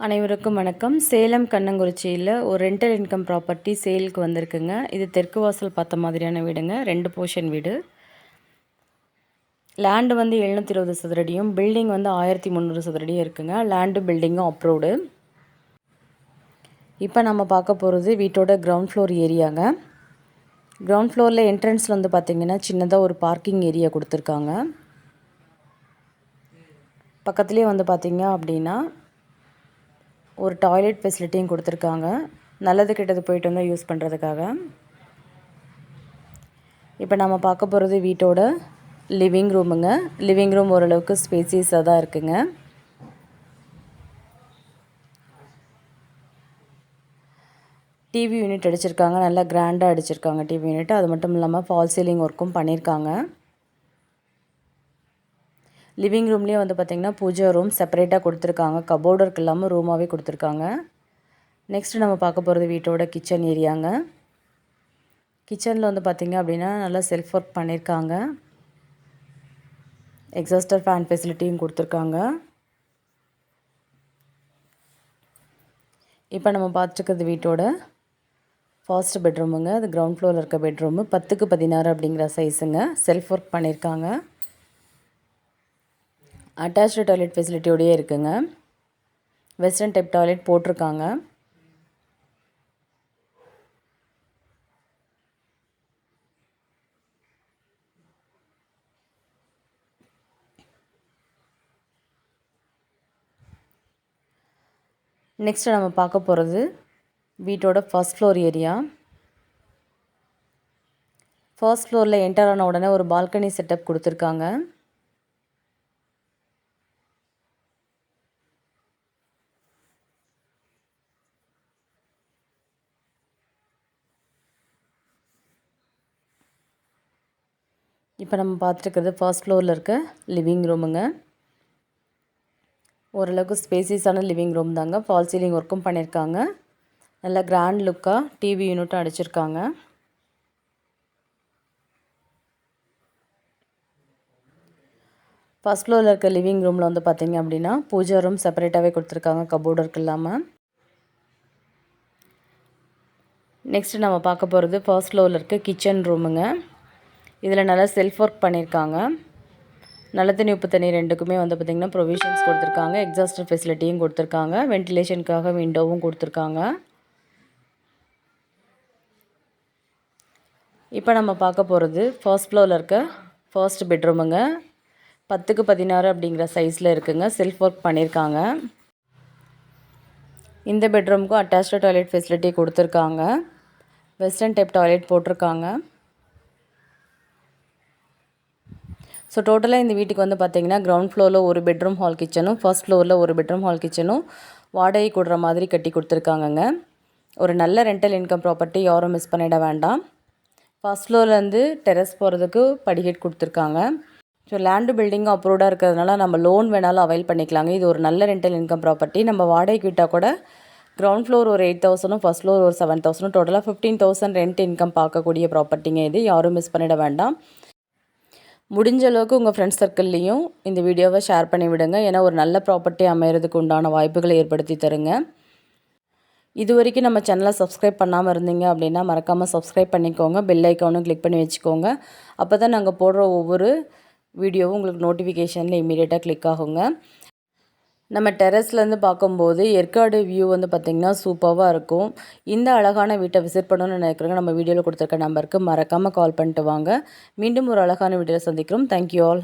அனைவருக்கும் வணக்கம். சேலம் கண்ணங்குறிச்சியில் ஒரு ரெண்டல் இன்கம் ப்ராப்பர்ட்டி சேலுக்கு வந்திருக்குங்க. இது தெற்கு வாசல் பார்த்த மாதிரியான வீடுங்க. 2 போர்ஷன் வீடு. லேண்டு வந்து 720 சதுரடியும், பில்டிங் வந்து 1300 சதுரடியும் இருக்குங்க. லேண்டு பில்டிங்கும் அப்ரூவ்டு. இப்போ நம்ம பார்க்க போகிறது வீட்டோட கிரவுண்ட் ஃப்ளோர் ஏரியாங்க. கிரவுண்ட் ஃப்ளோரில் என்ட்ரன்ஸில் வந்து பார்த்திங்கன்னா சின்னதாக ஒரு பார்க்கிங் ஏரியா கொடுத்துருக்காங்க. பக்கத்துலேயே வந்து பார்த்திங்க அப்படின்னா ஒரு டாய்லெட் ஃபெசிலிட்டியும் கொடுத்துருக்காங்க. நல்லது கெட்டது போயிட்டு வந்தால் யூஸ் பண்ணுறதுக்காக. இப்போ நம்ம பார்க்க போகிறது வீட்டோட லிவிங் ரூமுங்க. லிவிங் ரூம் ஓரளவுக்கு ஸ்பேசியஸாக தான் இருக்குங்க. டிவி யூனிட் அடிச்சிருக்காங்க. நல்லா கிராண்டாக அடிச்சிருக்காங்க டிவி யூனிட். அது மட்டும் இல்லாமல் ஃபால் சீலிங் ஒர்க்கும் பண்ணியிருக்காங்க. லிவிங் ரூம்லேயே வந்து பார்த்திங்கன்னா பூஜா ரூம் செப்பரேட்டாக கொடுத்துருக்காங்க. கபோர்டு ஒர்க் இல்லாமல் ரூமாகவே கொடுத்துருக்காங்க. நெக்ஸ்ட்டு நம்ம பார்க்க போகிறது வீட்டோட கிச்சன் ஏரியாங்க. கிச்சனில் வந்து பார்த்திங்க அப்படின்னா நல்லா செல்ஃப் ஒர்க் பண்ணியிருக்காங்க. எக்ஸாஸ்டர் ஃபேன் ஃபெசிலிட்டியும் கொடுத்துருக்காங்க. இப்போ நம்ம பார்த்துருக்கிறது வீட்டோட ஃபர்ஸ்ட் பெட்ரூமுங்க. அது கிரவுண்ட் ஃப்ளோரில் இருக்க பெட்ரூமு. 10க்கு 16 அப்படிங்கிற சைஸுங்க. செல்ஃப் ஒர்க் பண்ணியிருக்காங்க. அட்டாச்டு டாய்லெட் ஃபெசிலிட்டியோடையே இருக்குங்க. வெஸ்டர்ன் டைப் டாய்லெட் போட்டிருக்காங்க. நெக்ஸ்ட்டு நம்ம பார்க்க போகிறது வீட்டோட ஃபர்ஸ்ட் ஃப்ளோர் ஏரியா. ஃபர்ஸ்ட் ஃப்ளோரில் என்டர் ஆன உடனே ஒரு பால்கனி செட்டப் கொடுத்துருக்காங்க. இப்போ நம்ம பார்த்துருக்கிறது ஃபர்ஸ்ட் ஃப்ளோரில் இருக்க லிவிங் ரூமுங்க. ஓரளவுக்கு ஸ்பேசியஸான லிவிங் ரூம் தாங்க. ஃபால் சீலிங் ஒர்க்கும் பண்ணியிருக்காங்க. நல்லா கிராண்ட் லுக்காக டிவி யூனிட்டும் அடிச்சிருக்காங்க. ஃபர்ஸ்ட் ஃப்ளோரில் இருக்க லிவிங் ரூமில் வந்து பார்த்திங்க அப்படின்னா பூஜா ரூம் செப்பரேட்டாகவே கொடுத்துருக்காங்க. கபோர்டு ஒர்க் இல்லாமல். நெக்ஸ்ட்டு நம்ம பார்க்க போகிறது ஃபர்ஸ்ட் ஃப்ளோரில் இருக்க கிச்சன் ரூமுங்க. இதில் நல்லா செல்ஃப் ஒர்க் பண்ணியிருக்காங்க. நல்ல தண்ணி உப்பு தண்ணி ரெண்டுக்குமே வந்து பார்த்திங்கன்னா ப்ரொவிஷன்ஸ் கொடுத்துருக்காங்க. எக்ஸாஸ்டர் ஃபெசிலிட்டியும் கொடுத்துருக்காங்க. வென்டிலேஷனுக்காக விண்டோவும் கொடுத்துருக்காங்க. இப்போ நம்ம பார்க்க போகிறது ஃபர்ஸ்ட் ஃப்ளோரில் இருக்க ஃபர்ஸ்ட் பெட்ரூமுங்க. 10க்கு 16 அப்படிங்கிற சைஸில் இருக்குங்க. செல்ஃப் ஒர்க் பண்ணியிருக்காங்க. இந்த பெட்ரூமுக்கும் அட்டாச்டு டாய்லெட் ஃபெசிலிட்டி கொடுத்துருக்காங்க. வெஸ்டர்ன் டைப் டாய்லெட் போட்டிருக்காங்க. ஸோ டோட்டலாக இந்த வீட்டுக்கு வந்து பார்த்திங்கன்னா கிரவுண்ட் ஃப்ளோரில் ஒரு பெட்ரூம் ஹால் கிச்சனும், ஃபர்ஸ்ட் ஃப்ளோரில் ஒரு பெட்ரூம் ஹால் கிச்சனும் வாடகை கொடுற மாதிரி கட்டி கொடுத்துருக்காங்கங்க. ஒரு நல்ல ரெண்டல் இன்கம் ப்ராப்பர்ட்டி, யாரும் மிஸ் பண்ணிட வேண்டாம். ஃபர்ஸ்ட் ஃப்ளோர்லேருந்து டெரஸ் போகிறதுக்கு படிக்கட் கொடுத்துருக்காங்க. ஸோ லேண்டு பில்டிங்கும் அப்ரூவ்டாக இருக்கிறதுனால நம்ம லோன் வேணாலும் அவைல் பண்ணிக்கலாங்க. இது ஒரு நல்ல ரெண்டல் இன்கம் ப்ராப்பர்ட்டி. நம்ம வாடகைக்கு விட்டால் கூட கிரவுண்ட் ஃப்ளோர் ஒரு 8,000, ஃபர்ஸ்ட் ஃப்ளோர் ஒரு 7,000, டோட்டலாக 15,000 ரெண்ட் இன்கம் பார்க்கக்கூடிய ப்ராப்பர்ட்டிங்க இது. யாரும் மிஸ் பண்ணிட வேண்டாம். முடிஞ்ச அளவுக்கு உங்கள் ஃப்ரெண்ட்ஸ் சர்க்கிள்லேயும் இந்த வீடியோவை ஷேர் பண்ணி விடுங்க. ஏன்னா ஒரு நல்ல ப்ராப்பர்ட்டி அமைகிறதுக்கு உண்டான வாய்ப்புகளை ஏற்படுத்தி தருங்க. இது வரைக்கும் நம்ம சேனலை சப்ஸ்கிரைப் பண்ணாமல் இருந்தீங்க அப்படின்னா மறக்காமல் சப்ஸ்கிரைப் பண்ணிக்கோங்க. பெல் ஐக்கானும் கிளிக் பண்ணி வச்சுக்கோங்க. அப்போ தான் நாங்கள் போடுற ஒவ்வொரு வீடியோவும் உங்களுக்கு நோட்டிஃபிகேஷனில் இமீடியட்டாக கிளிக் ஆகுங்க. நம்ம டெரஸ்லேருந்து பார்க்கும்போது ஏற்காடு வியூ வந்து பார்த்திங்கன்னா சூப்பராக இருக்கும். இந்த அழகான வீட்டை விசிட் பண்ணணும்னு நினைக்கிறவங்க நம்ம வீடியோவில் கொடுத்துருக்க நம்பருக்கு மறக்காமல் கால் பண்ணிட்டு வாங்க. மீண்டும் ஒரு அழகான வீடியோவில் சந்திக்கிறோம். Thank you all.